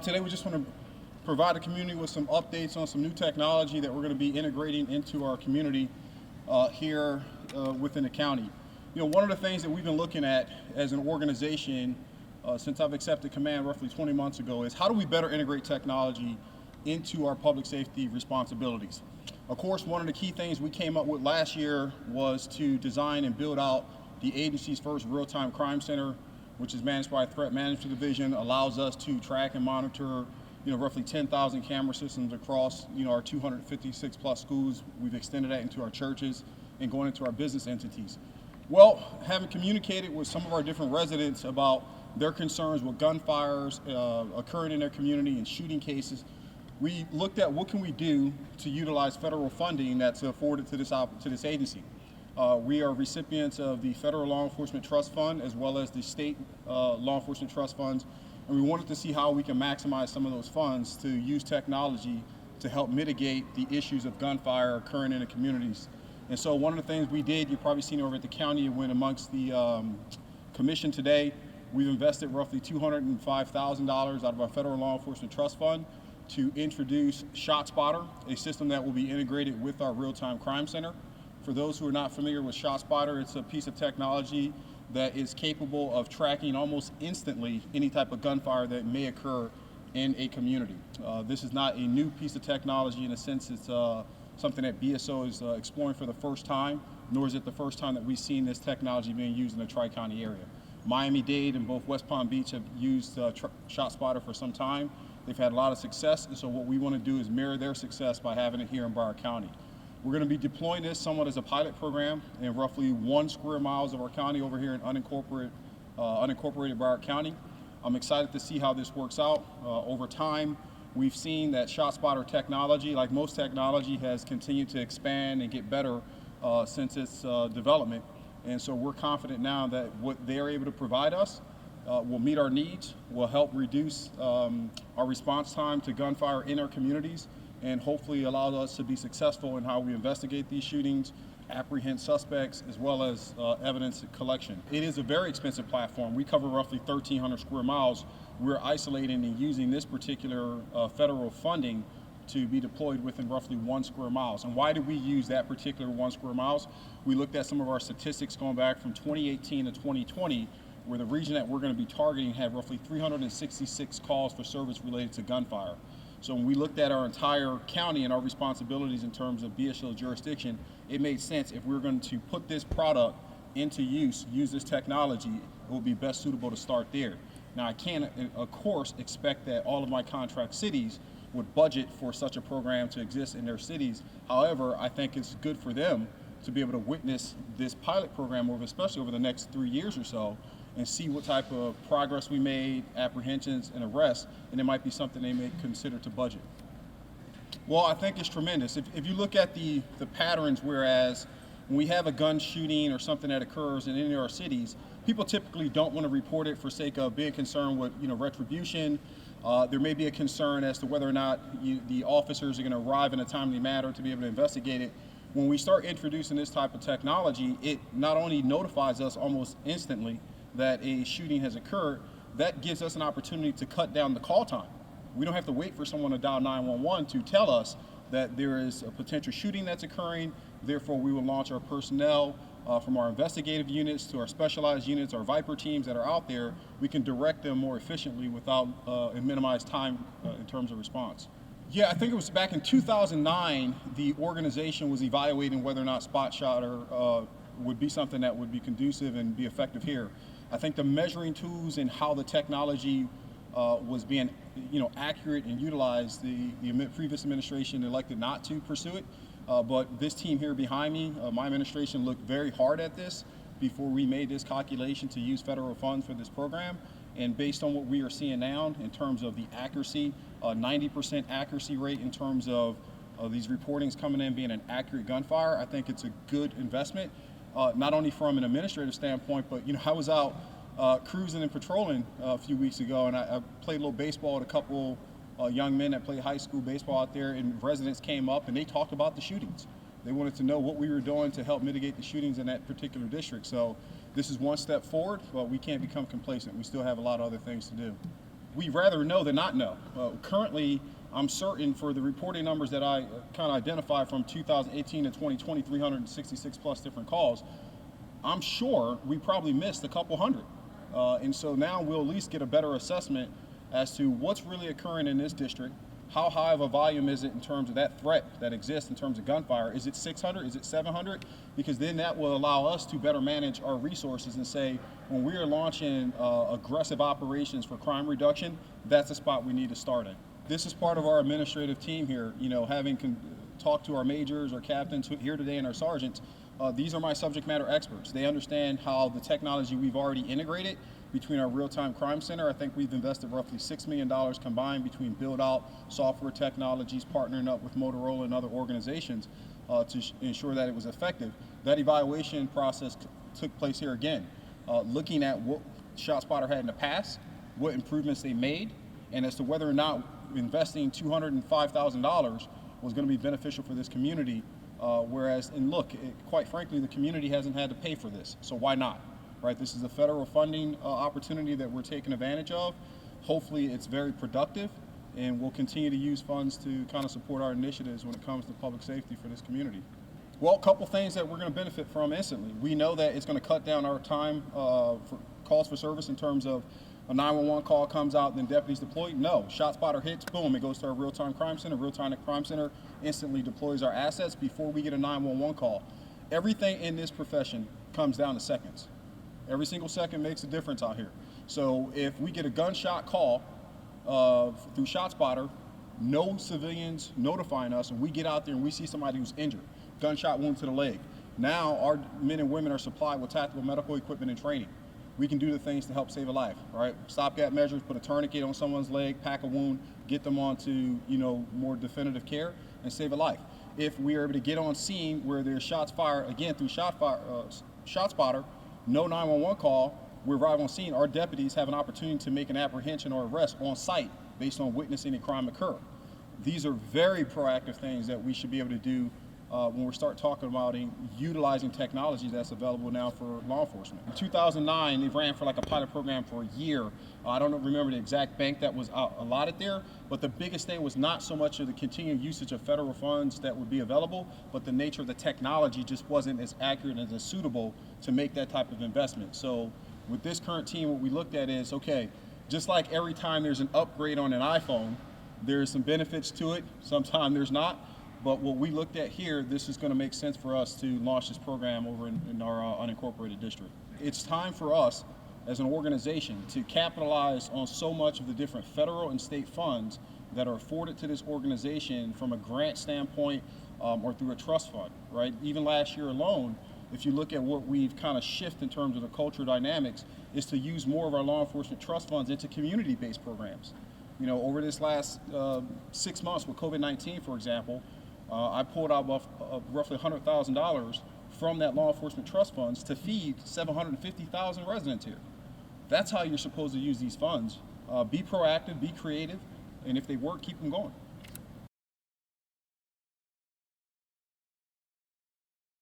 Today we just want to provide the community with some updates on some new technology that we're going to be integrating into our community here within the county. You know, one of the things that we've been looking at as an organization since I've accepted command roughly 20 months ago is how do we better integrate technology into our public safety responsibilities. Of course, one of the key things we came up with last year was to design and build out the agency's first real-time crime center, which is managed by a threat management division, allows us to track and monitor, roughly 10,000 camera systems across, our 256 plus schools. We've extended that into our churches and going into our business entities. Well, having communicated with some of our different residents about their concerns with gunfires occurring in their community and shooting cases, we looked at what can we do to utilize federal funding that's afforded to this agency. We are recipients of the Federal Law Enforcement Trust Fund as well as the state law enforcement trust funds, and we wanted to see how we can maximize some of those funds to use technology to help mitigate the issues of gunfire occurring in the communities. And so one of the things we did, you've probably seen over at the county, it went amongst the commission today. We've invested roughly $205,000 out of our Federal Law Enforcement Trust Fund to introduce ShotSpotter, a system that will be integrated with our real-time crime center. For those who are not familiar with ShotSpotter, it's a piece of technology that is capable of tracking almost instantly any type of gunfire that may occur in a community. This is not a new piece of technology. In a sense, it's something that BSO is exploring for the first time, nor is it the first time that we've seen this technology being used in the Tri-County area. Miami-Dade and both West Palm Beach have used ShotSpotter for some time. They've had a lot of success, and so what we want to do is mirror their success by having it here in Broward County. We're going to be deploying this somewhat as a pilot program in roughly 1 square miles of our county over here in unincorporated Broward County. I'm excited to see how this works out. Over time, we've seen that ShotSpotter technology, like most technology, has continued to expand and get better since its development. And so we're confident now that what they're able to provide us will meet our needs, will help reduce our response time to gunfire in our communities, and hopefully allow us to be successful in how we investigate these shootings, apprehend suspects, as well as evidence collection. It is a very expensive platform. We cover roughly 1,300 square miles. We're isolating and using this particular federal funding to be deployed within roughly 1 square miles. And why did we use that particular 1 square miles? We looked at some of our statistics going back from 2018 to 2020, where the region that we're going to be targeting had roughly 366 calls for service related to gunfire. So when we looked at our entire county and our responsibilities in terms of BSO jurisdiction, it made sense if we were going to put this product into use this technology, it would be best suitable to start there. Now I can't, of course, expect that all of my contract cities would budget for such a program to exist in their cities. However, I think it's good for them to be able to witness this pilot program especially over the next 3 years or so, and see what type of progress we made, apprehensions and arrests, and it might be something they may consider to budget. Well, I think it's tremendous. If you look at the patterns, whereas when we have a gun shooting or something that occurs in any of our cities, people typically don't want to report it for sake of being concerned with retribution. There may be a concern as to whether or not the officers are going to arrive in a timely manner to be able to investigate it. When we start introducing this type of technology, it not only notifies us almost instantly that a shooting has occurred, that gives us an opportunity to cut down the call time. We don't have to wait for someone to dial 911 to tell us that there is a potential shooting that's occurring. Therefore, we will launch our personnel from our investigative units to our specialized units, our Viper teams that are out there. We can direct them more efficiently without and minimize time in terms of response. Yeah, I think it was back in 2009, the organization was evaluating whether or not ShotSpotter would be something that would be conducive and be effective here. I think the measuring tools and how the technology was being, accurate and utilized, the previous administration elected not to pursue it. But this team here behind me, my administration looked very hard at this before we made this calculation to use federal funds for this program. And based on what we are seeing now in terms of the accuracy, 90% accuracy rate in terms of these reportings coming in being an accurate gunfire, I think it's a good investment. Not only from an administrative standpoint, but I was out cruising and patrolling a few weeks ago, and I played a little baseball with a couple young men that play high school baseball out there, and residents came up and they talked about the shootings. They wanted to know what we were doing to help mitigate the shootings in that particular district. So this is one step forward, but we can't become complacent. We still have a lot of other things to do. we'd rather know than not know. Currently, I'm certain for the reporting numbers that I kind of identified from 2018 to 2020, 366 plus different calls, I'm sure we probably missed a couple hundred. And so now we'll at least get a better assessment as to what's really occurring in this district. How high of a volume is it in terms of that threat that exists in terms of gunfire? Is it 600? Is it 700? Because then that will allow us to better manage our resources and say, when we are launching aggressive operations for crime reduction, that's the spot we need to start in. This is part of our administrative team here, having talked to our majors, our captains here today, and our sergeants. These are my subject matter experts. They understand how the technology we've already integrated between our real-time crime center. I think we've invested roughly $6 million combined between build-out, software technologies, partnering up with Motorola and other organizations to ensure that it was effective. That evaluation process took place here again, looking at what ShotSpotter had in the past, what improvements they made, and as to whether or not investing $205,000 was going to be beneficial for this community. Quite frankly, the community hasn't had to pay for this, so why not? Right? This is a federal funding opportunity that we're taking advantage of. Hopefully it's very productive, and we'll continue to use funds to kind of support our initiatives when it comes to public safety for this community. Well, a couple things that we're going to benefit from instantly. We know that it's going to cut down our time for calls for service in terms of a 911 call comes out, then deputies deploy. No, ShotSpotter hits, boom, it goes to our real-time crime center. Real-time crime center instantly deploys our assets before we get a 911 call. Everything in this profession comes down to seconds. Every single second makes a difference out here. So if we get a gunshot call through ShotSpotter, no civilians notifying us, and we get out there and we see somebody who's injured, gunshot wound to the leg. Now our men and women are supplied with tactical medical equipment and training. We can do the things to help save a life, right? Stopgap measures, put a tourniquet on someone's leg, pack a wound, get them onto, more definitive care and save a life. If we are able to get on scene where there's shots fired, again, through ShotSpotter, no 911 call, we arrive on scene, our deputies have an opportunity to make an apprehension or arrest on site based on witnessing a crime occur. These are very proactive things that we should be able to do when we start talking about utilizing technology that's available now for law enforcement. In 2009, they ran for like a pilot program for a year. I don't remember the exact bank that was allotted there, but the biggest thing was not so much of the continued usage of federal funds that would be available, but the nature of the technology just wasn't as accurate and as suitable to make that type of investment. So with this current team, what we looked at is, okay, just like every time there's an upgrade on an iPhone, there's some benefits to it, sometimes there's not. But what we looked at here, this is going to make sense for us to launch this program over in our unincorporated district. It's time for us as an organization to capitalize on so much of the different federal and state funds that are afforded to this organization from a grant standpoint or through a trust fund, right? Even last year alone, if you look at what we've kind of shifted in terms of the culture dynamics, is to use more of our law enforcement trust funds into community-based programs. Over this last 6 months with COVID-19, for example, I pulled out roughly $100,000 from that law enforcement trust funds to feed 750,000 residents here. That's how you're supposed to use these funds. Be proactive, be creative, and if they work, keep them going.